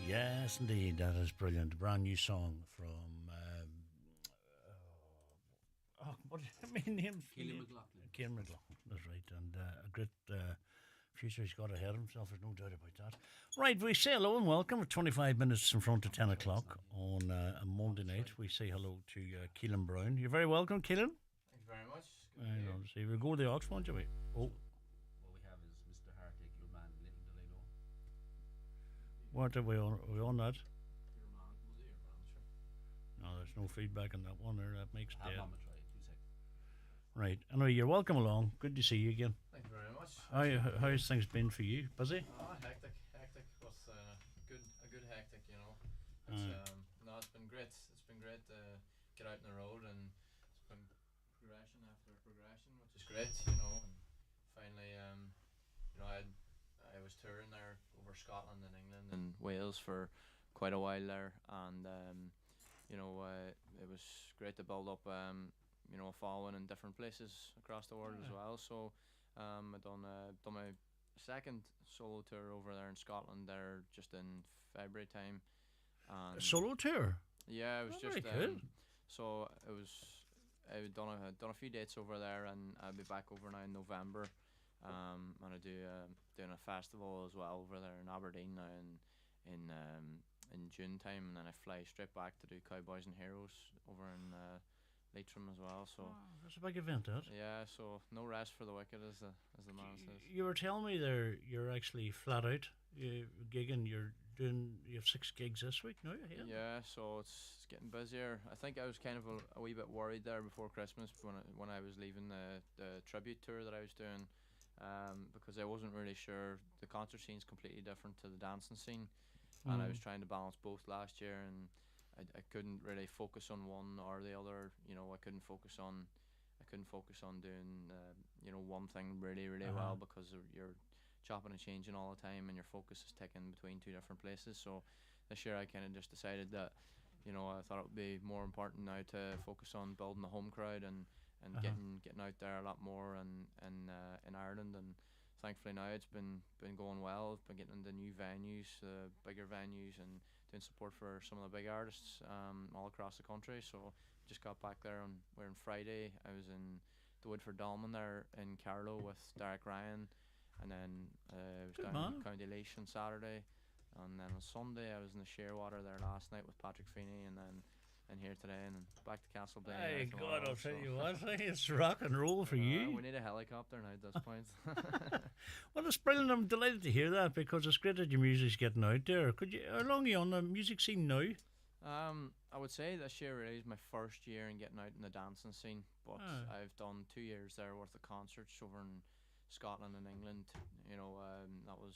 Yes, indeed, that is brilliant. Brand new song from. What is my name? Keelan McLaughlin. Kieran McLaughlin, that's right, and a great future he's got ahead of himself. There's no doubt about that. Right, we say hello and welcome. We're 25 minutes in front of 10 o'clock on a Monday night. We say hello to Keelan Brown. You're very welcome, Keelan. Thank you very much. I know. See, we'll go to the Ox, won't you? Oh, What we have is Mr. Hartig, your man, Little Delano. what are we on? Are we on that? Your man, was it your man? Sure. No, there's no feedback on that one there. That makes Have dead. Mama try it, 2 seconds. Right. Anyway, you're welcome along. Good to see you again. Thank you very much. How's things been for you? Busy? Hectic, but a good hectic, you know. It's no, it's been great. It's been great to get out on the road, and it's been progression after progression, which is great, you know. And finally, you know, I was touring there over Scotland and England and Wales for quite a while there, and you know, it was great to build up you know, a following in different places across the world as well. So I done my second solo tour over there in Scotland there just in February time. A And solo tour? yeah, it was Oh, just very good. so it was. I've done a few dates over there, and I'll be back over now in November. And I doing a festival as well over there in Aberdeen now in June time, and then I fly straight back to do Cowboys and Heroes over in Leitrim as well. So That's a big event, that. yeah, so no rest for the wicked, as the man says. You were telling me there you're actually flat out gigging. You have 6 gigs this week now. Yeah, so it's getting busier. I think I was kind of a wee bit worried there before Christmas when I was leaving the tribute tour that I was doing, because I wasn't really sure. The concert scene's completely different to the dancing scene, and I was trying to balance both last year, and I couldn't really focus on one or the other. You know, I couldn't focus on doing you know, one thing really well, because you're chopping and changing all the time, and your focus is taken between 2 different places. So this year I kind of just decided that, you know, I thought it would be more important now to focus on building the home crowd and getting out there a lot more and in Ireland. And thankfully now it's been going well. I've been getting into new venues, bigger venues, and doing support for some of the big artists all across the country. So just got back there on Friday. I was in the Woodford Dolmen there in Carlow with Derek Ryan, and then I was Good down man. in County Laois on Saturday, and then on Sunday I was in the Shearwater there last night with Patrick Feeney, and then in here today, and back to Castle Blaine. Hey, there God, tomorrow, I'll tell so- you what, it's rock and roll for you. We need a helicopter now at this point. Well, it's brilliant. I'm delighted to hear that, because it's great that your music's getting out there. How long are you on the music scene now? I would say this year really is my first year in getting out in the dancing scene, but I've done 2 years there worth of concerts over in Scotland and England. You know, that was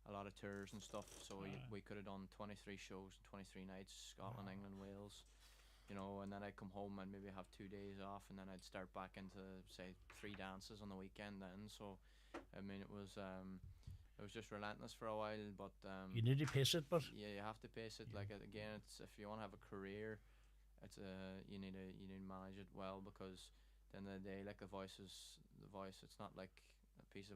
a lot of tours and stuff, so we could have done 23 shows, 23 nights, Scotland, England, Wales. You know, and then I'd come home and maybe have 2 days off, and then I'd start back into, say, 3 dances on the weekend then. So I mean, it was just relentless for a while, but You need to pace it, but yeah, you have to pace it. Like, again, it's, if you want to have a career, it's you need to manage it well, because at the end of the day, like, the voice. It's not like it's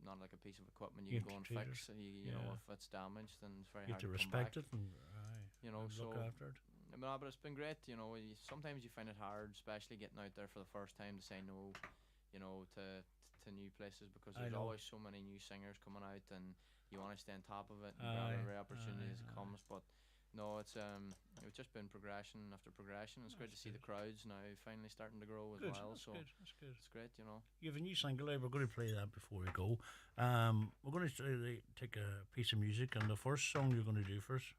not like a piece of equipment you You can go have and to treat fix. You Yeah. know, if it's damaged, then it's very you have hard to to come back. respect it and You know, and so look after it. but it's been great. You know, sometimes you find it hard, especially getting out there for the first time, to say no, you know, to new places, because I there's know. always so many new singers coming out, and you want to stay on top of it and grab every opportunity as it comes. But no, it's just been progression after progression. It's great to see the crowds now finally starting to grow as Good, well. that's So good. That's good. it's great, you know. You have a new single out. We're going to play that before we go. We're going to take a piece of music, and the first song you're going to do first.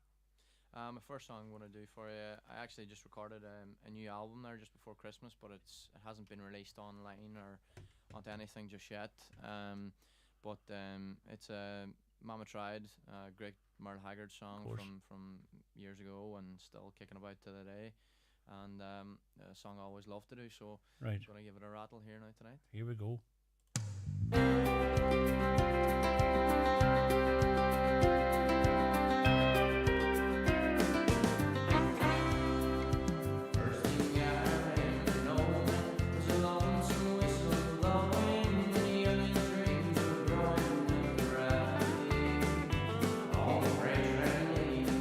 My first song I'm going to do for you, I actually just recorded a new album there just before Christmas, but it hasn't been released online or onto anything just yet. But it's a Mama Tried, a great Merle Haggard song from years ago, and still kicking about to the day. And a song I always love to do, so Right. I'm going to give it a rattle here now tonight. Here we go. All the fresh and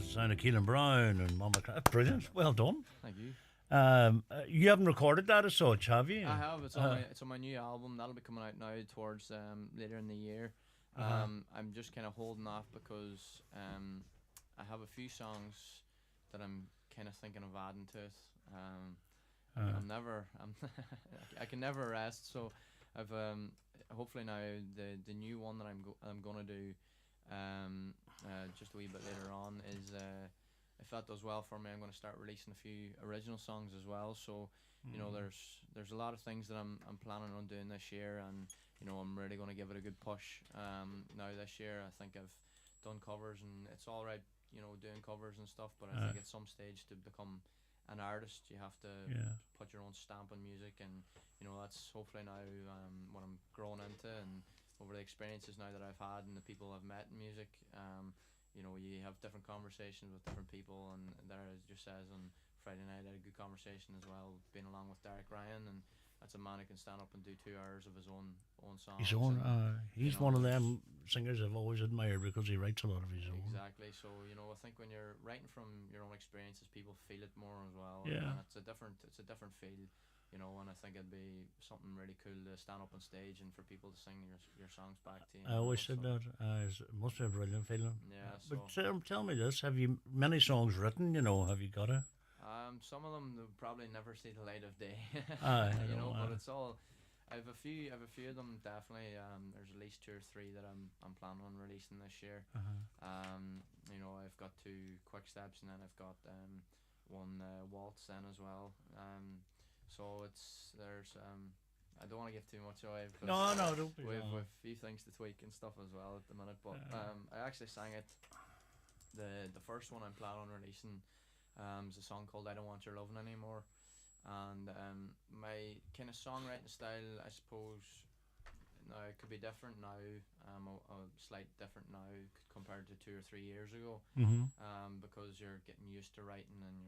Sound of Keelan Brown and Mama Cry. Brilliant. Well done. Thank you. You haven't recorded that as such, have you? I have. It's on my new album. That'll be coming out now towards later in the year. I'm just kind of holding off because I have a few songs that I'm kind of thinking of adding to it. I can never rest. So I've hopefully now the new one that I'm gonna do just a wee bit later on is if that does well for me, I'm going to start releasing a few original songs as well. So you know, there's a lot of things that I'm planning on doing this year, and you know, I'm really going to give it a good push now this year. I think I've done covers and it's all right, you know, doing covers and stuff, but I think at some stage to become an artist you have to put your own stamp on music, and you know, that's hopefully now what I'm growing into, and over the experiences now that I've had and the people I've met in music, you know, you have different conversations with different people, and there, as just says on Friday night, I had a good conversation as well, being along with Derek Ryan, and that's a man who can stand up and do 2 hours of his own songs. His own, he's you know, one of them singers I've always admired because he writes a lot of his own. Exactly. So you know, I think when you're writing from your own experiences, people feel it more as well. Yeah. And it's a different feel, you know. And I think it'd be something really cool to stand up on stage and for people to sing your songs back to you. I always said that. It must be a brilliant feeling. Yeah. But tell me this: have you many songs written? You know, have you got it? Some of them will probably never see the light of day. You know, but it's all. I have a few of them definitely. There's at least 2 or 3 that I'm planning on releasing this year. You know, I've got 2 quick steps, and then I've got one waltz then as well. So there's I don't want to give too much away. No, don't be. We've a few things to tweak and stuff as well at the minute. But I actually sang it. The first one I'm planning on releasing is a song called "I Don't Want Your Loving Anymore," and my kind of songwriting style, I suppose, now it could be different now, a slight different now compared to 2 or 3 years ago, because you're getting used to writing and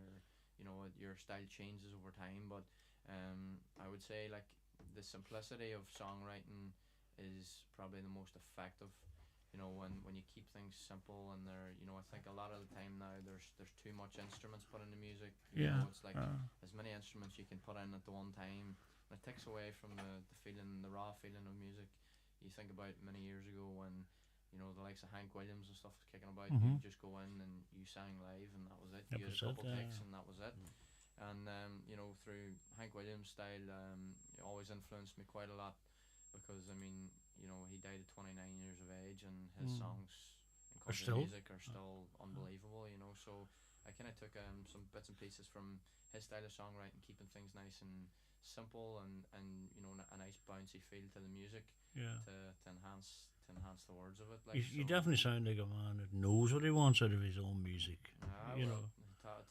your style changes over time. But I would say like the simplicity of songwriting is probably the most effective. You know, when you keep things simple, and I think a lot of the time now there's too much instruments put into music. You know, it's like as many instruments you can put in at the one time, and it takes away from the feeling, the raw feeling of music. You think about many years ago when, you know, the likes of Hank Williams and stuff was kicking about, you just go in and you sang live and that was it. You had a couple takes and that was it. And you know, through Hank Williams' style, it always influenced me quite a lot, because I mean, you know, he died at 29 years of age, and his songs in country music are still unbelievable, you know. So I kind of took some bits and pieces from his style of songwriting, keeping things nice and simple, and you know, a nice bouncy feel to the music, to enhance the words of it. Like, you definitely sound like a man that knows what he wants out of his own music. You know,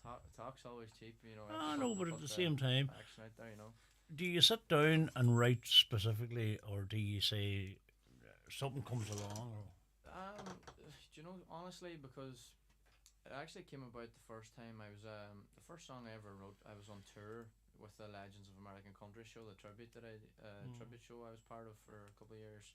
talk's always cheap, you know. I it's know, fun to but at put the same time, action out there, you know. do you sit down and write specifically, or do you say something comes along? Or? Do you know, honestly, because it actually came about the first time I was the first song I ever wrote. I was on tour with the Legends of American Country show, the tribute that I tribute show I was part of for a couple of years.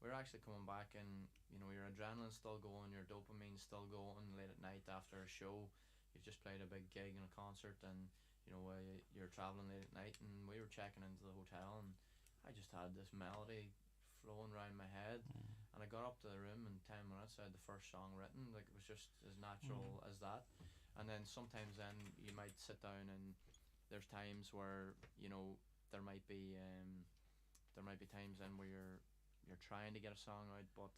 We were actually coming back, and you know your adrenaline's still going, your dopamine's still going late at night after a show. You've just played a big gig and a concert, and you know you're traveling late at night, and we were checking into the hotel, and I just had this melody flowing around my head, and I got up to the room in 10 minutes. I had the first song written, like it was just as natural as that. And then sometimes then you might sit down, and there's times where you know there might be times then where you're trying to get a song out, but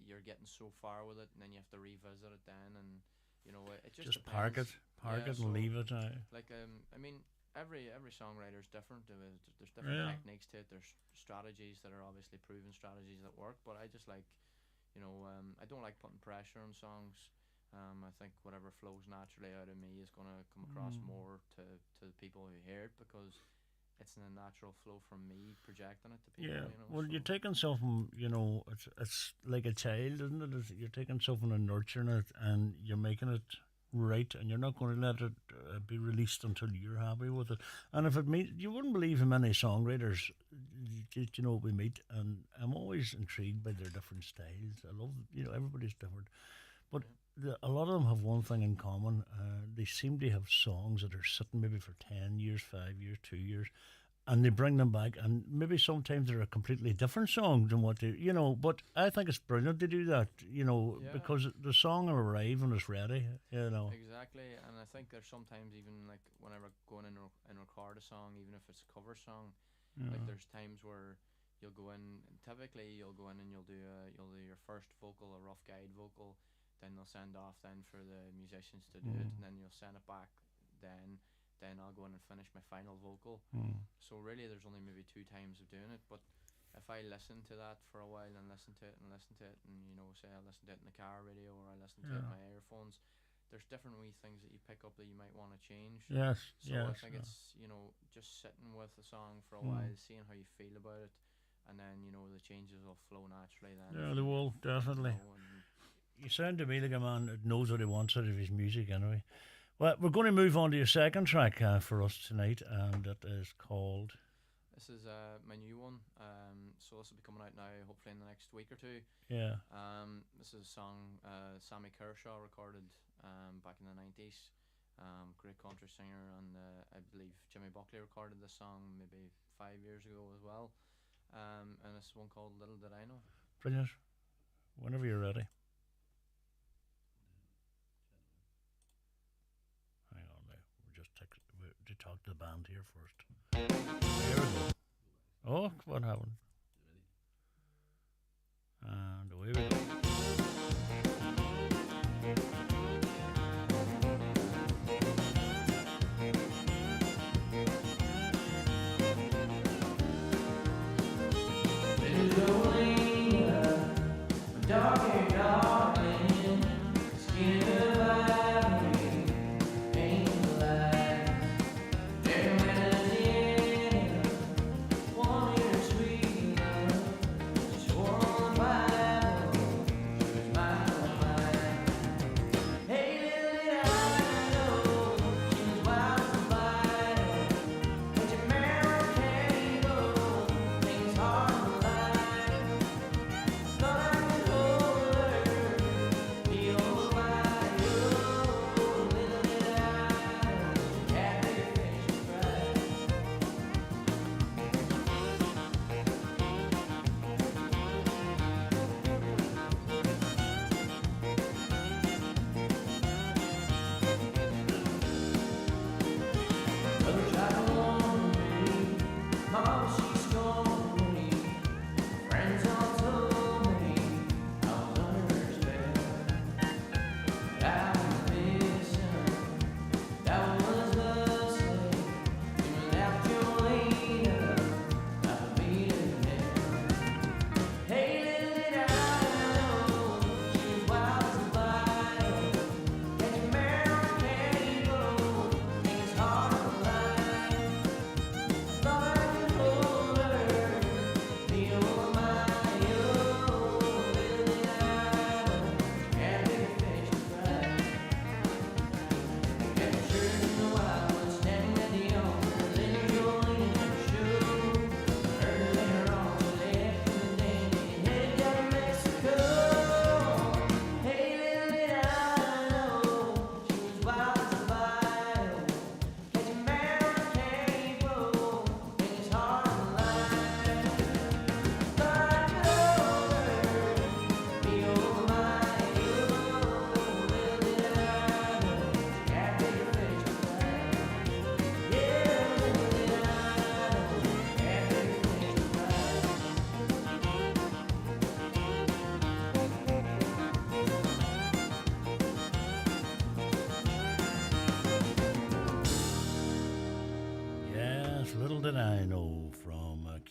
you're getting so far with it, and then you have to revisit it then, and you know it just park it, depends. and So leave it. like I mean every songwriter is different. There's different Yeah. techniques to it. There's strategies that are obviously proven strategies that work, but I just like I don't like putting pressure on songs. I think whatever flows naturally out of me is going to come across more to the people who hear it, because it's in a natural flow from me projecting it to people. Yeah, You know, well, so you're taking something, it's like a child, isn't it? You're taking something and nurturing it, and you're making it right, and you're not going to let it be released until you're happy with it. And if it means, you wouldn't believe how many songwriters, we meet, and I'm always intrigued by their different styles. I love, everybody's different. But a lot of them have one thing in common. They seem to have songs that are sitting maybe for 10 years, 5 years, 2 years, and they bring them back. And maybe sometimes they're a completely different song than what but I think it's brilliant to do that, because the song will arrive when it's ready, exactly. And I think there's sometimes even like whenever going in and record a song, even if it's a cover song, like there's times where you'll go in, and typically you'll go in and you'll do your first vocal, a rough guide vocal. Then they'll send off then for the musicians to do it, and then you'll send it back. Then I'll go in and finish my final vocal. So really, there's only maybe 2 times of doing it. But if I listen to that for a while and listen to it, and say I listen to it in the car radio, or I listen to it in my earphones, there's different wee things that you pick up that you might want to change. Yes. So yes. I think it's just sitting with the song for a while, seeing how you feel about it, and then the changes will flow naturally. Then Yeah, they will, definitely. You sound to me like a man that knows what he wants out of his music anyway. Well, we're going to move on to your second track for us tonight, and it is called... This is my new one. So this will be coming out now, hopefully in the next week or 2. Yeah. This is a song Sammy Kershaw recorded back in the 90s. Great country singer, and I believe Jimmy Buckley recorded this song maybe 5 years ago as well. And it's one called Little Did I Know. Brilliant. Whenever you're ready. To talk to the band here first. There we go. Oh, what happened? And away we go. Sweet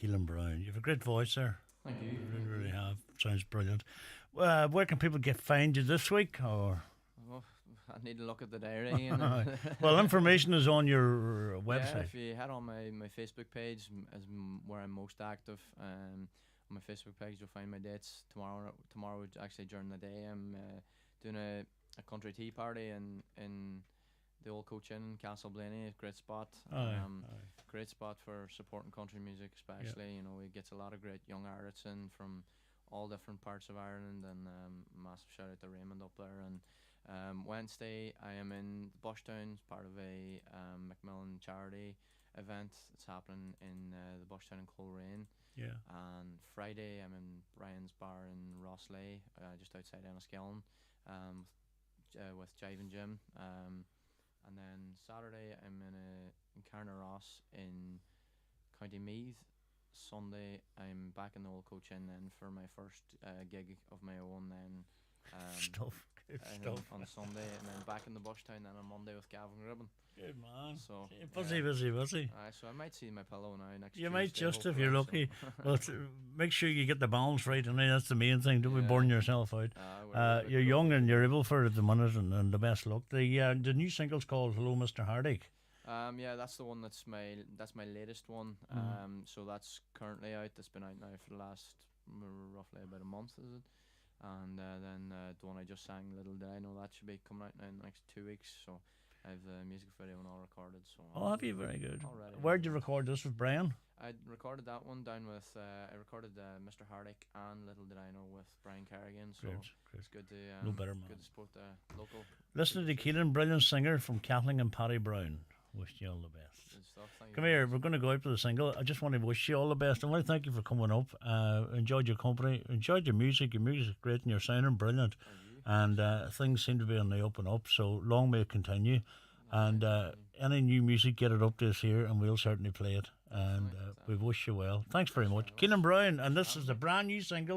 Keelan Brown. You have a great voice there. Thank you. You really, really have. Sounds brilliant. Where can people find you this week? Or Oh, I need to look at the diary. And well, information is on your yeah, website. if you head on my Facebook page, where I'm most active. On my Facebook page, you'll find my dates. Tomorrow, actually during the day, I'm doing a country tea party in the old Coach Inn in Castle Blaney. Great spot. Aye. Great spot for supporting country music, especially. You know, it gets a lot of great young artists in from all different parts of Ireland, and massive shout out to Raymond up there. And Wednesday, I am in Bushtown, as part of a Macmillan charity event that's happening in the Bushtown in Coleraine. Yeah. And Friday, I'm in Brian's Bar in Rosslea, just outside Enniskillen, with Jive and Jim. And then Saturday, I'm in Carnaross in County Meath. Sunday, I'm back in the old Coach Inn then for my first gig of my own then. Stuff. Good And stuff. on Sunday, and then back in the Bushtown then on Monday with Gavin Gribben. Good man. So Busy, busy, busy. so I might see my pillow now next. You might Tuesday, just if you're hopefully, lucky. But make sure you get the balance right, and that's the main thing. Don't be Yeah. burning yourself out. You're young and you're able for it at the minute, and the best luck. The new single's called "Hello, Mr. Heartache." Yeah, that's the one. That's my latest one. So that's currently out. It's been out now for the last roughly about a month, is it? And then the one I just sang, "Little Did I Know," that should be coming out now in the next 2 weeks. So I have the music video and all recorded. So Oh, have you? Very good. Already. Where'd you record this with Brian? I recorded that one down with I recorded Mr. Heartache and "Little Did I Know" with Brian Carrigan. So Great, great. it's good to No better man. good to support the local. Listen to Keelan, brilliant singer from Kathleen and Paddy Brown. Wish you all the best. Good stuff. Thank you Come very here, much. we're going to go out for the single. I just want to wish you all the best. I want to thank you for coming up. Enjoyed your company, enjoyed your music. Your music's great and you're sounding brilliant. Thank you. And things seem to be on the up and up, so long may it continue. And any new music, get it up to us here, and we'll certainly play it. And we wish you well. Thanks very much. Keelan Brown, and this is the brand new single.